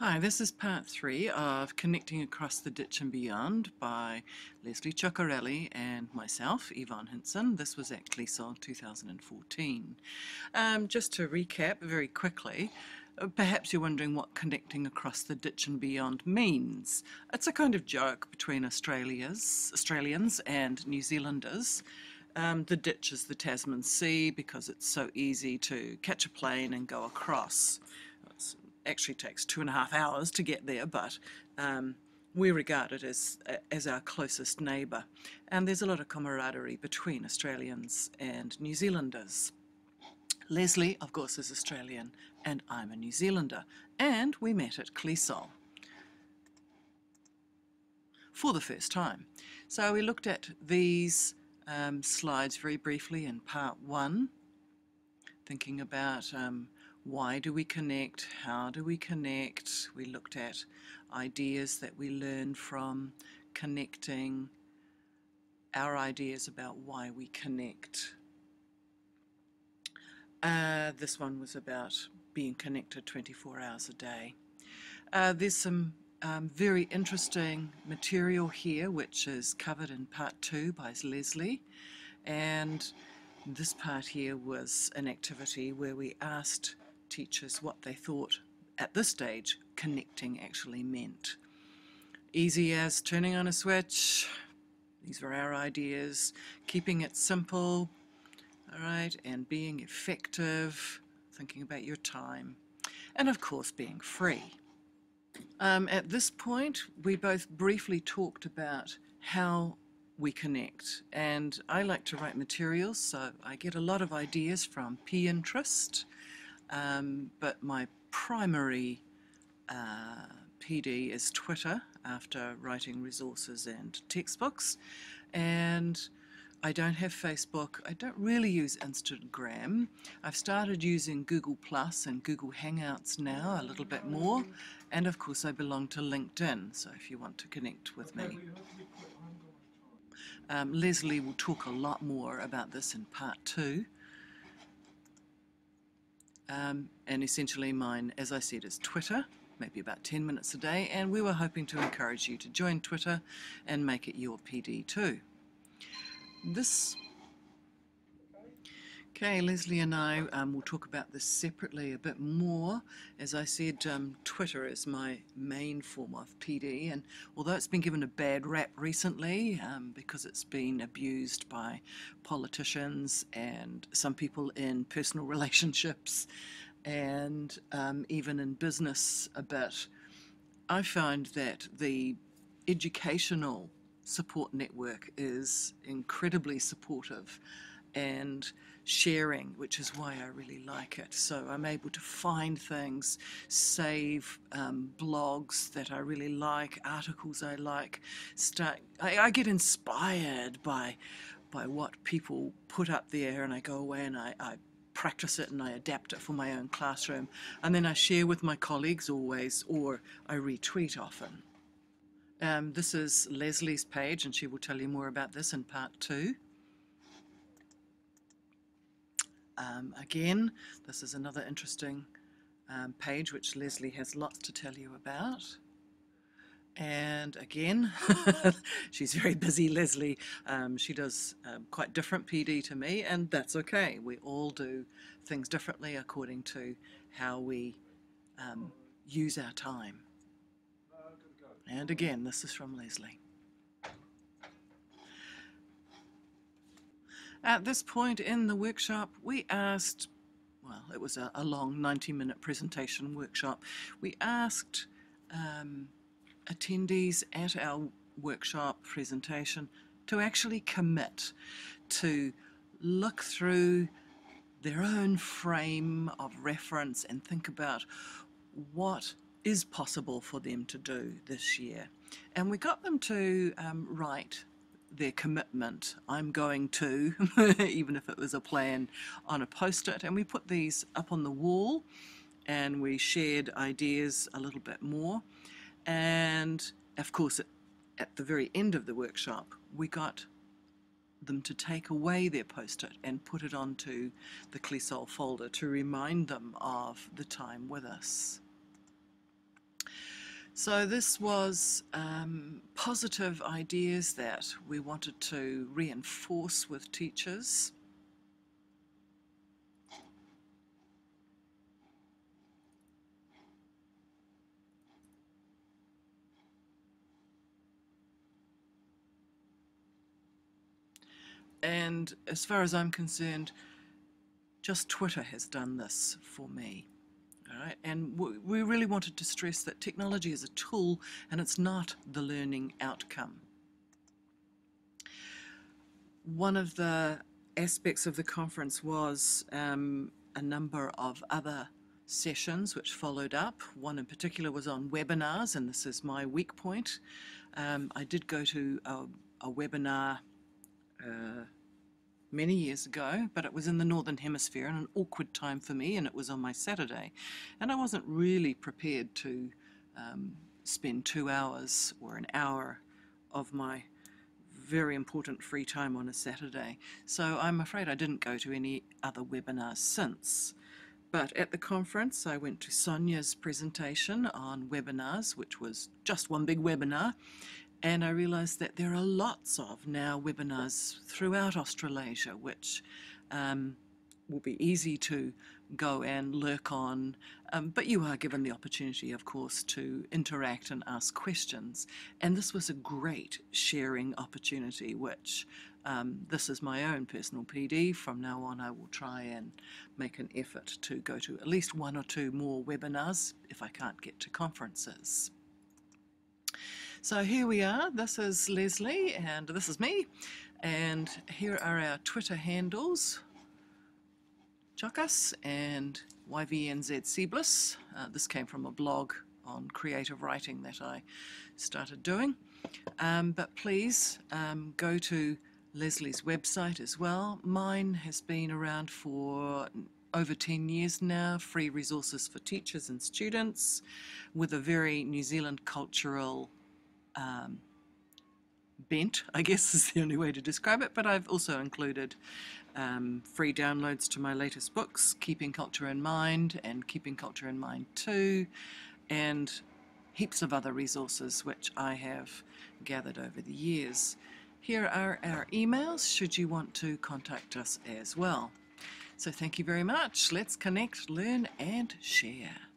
Hi, this is part 3 of Connecting Across the Ditch and Beyond by Leslie Cioccarelli and myself, Yvonne Hynson. This was at CLESOL 2014. Just to recap very quickly, perhaps you're wondering what Connecting Across the Ditch and Beyond means. It's a kind of joke between Australians and New Zealanders. The ditch is the Tasman Sea because it's so easy to catch a plane and go across. Actually takes 2.5 hours to get there, but we regard it as our closest neighbour. And there's a lot of camaraderie between Australians and New Zealanders. Leslie, of course, is Australian, and I'm a New Zealander. And we met at CLESOL for the first time. So we looked at these slides very briefly in part 1, thinking about why do we connect? How do we connect? We looked at ideas that we learned from connecting, our ideas about why we connect. This one was about being connected 24 hours a day. There's some very interesting material here which is covered in part 2 by Leslie, and this part here was an activity where we asked teachers what they thought at this stage connecting actually meant. Easy as turning on a switch, these were our ideas, keeping it simple, all right, and being effective, thinking about your time, and of course being free. At this point we both briefly talked about how we connect, and I like to write materials, so I get a lot of ideas from Pinterest. But my primary PD is Twitter after writing resources and textbooks, and I don't have Facebook. I don't really use Instagram. I've started using Google Plus and Google Hangouts now a little bit more, and of course I belong to LinkedIn, so if you want to connect with me. Leslie will talk a lot more about this in part 2. And essentially mine, as I said, is Twitter, maybe about 10 minutes a day, and we were hoping to encourage you to join Twitter and make it your PD too. Okay, Leslie and I will talk about this separately a bit more. As I said, Twitter is my main form of PD, and although it's been given a bad rap recently because it's been abused by politicians and some people in personal relationships and even in business a bit, I find that the educational support network is incredibly supportive and sharing, which is why I really like it. So I'm able to find things, save blogs that I really like, articles I like. I get inspired by what people put up there, and I go away and I practice it and I adapt it for my own classroom, and then I share with my colleagues always, or I retweet often. This is Leslie's page, and she will tell you more about this in part 2. Again, this is another interesting page which Leslie has lots to tell you about. And again, she's very busy, Leslie. She does quite different PD to me, and that's okay. We all do things differently according to how we use our time. And again, this is from Leslie. At this point in the workshop, we asked, well, it was a long 90-minute presentation workshop. We asked attendees at our workshop presentation to actually commit to look through their own frame of reference and think about what is possible for them to do this year. And we got them to write their commitment, I'm going to, even if it was a plan, on a post-it, and we put these up on the wall and we shared ideas a little bit more. And of course at the very end of the workshop we got them to take away their post-it and put it onto the CLESOL folder to remind them of the time with us. So this was positive ideas that we wanted to reinforce with teachers. And as far as I'm concerned, just Twitter has done this for me. All right? And we really wanted to stress that technology is a tool and it's not the learning outcome. One of the aspects of the conference was a number of other sessions which followed up. One in particular was on webinars, and this is my weak point. I did go to a webinar many years ago, but it was in the Northern Hemisphere and an awkward time for me, and it was on my Saturday. And I wasn't really prepared to spend 2 hours or an hour of my very important free time on a Saturday. So I'm afraid I didn't go to any other webinars since. But at the conference, I went to Sonia's presentation on webinars, which was just one big webinar, and I realised that there are lots of now webinars throughout Australasia, which will be easy to go and lurk on, but you are given the opportunity, of course, to interact and ask questions. And this was a great sharing opportunity, which this is my own personal PD. From now on, I will try and make an effort to go to at least 1 or 2 more webinars if I can't get to conferences. So here we are. This is Leslie and this is me, and here are our Twitter handles: Chockas and YVNZ Seabliss. This came from a blog on creative writing that I started doing. But please go to Leslie's website as well. Mine has been around for over 10 years now, free resources for teachers and students with a very New Zealand cultural bent, I guess is the only way to describe it, but I've also included free downloads to my latest books, Keeping Culture in Mind and Keeping Culture in Mind 2, and heaps of other resources which I have gathered over the years. Here are our emails should you want to contact us as well. So thank you very much. Let's connect, learn and share.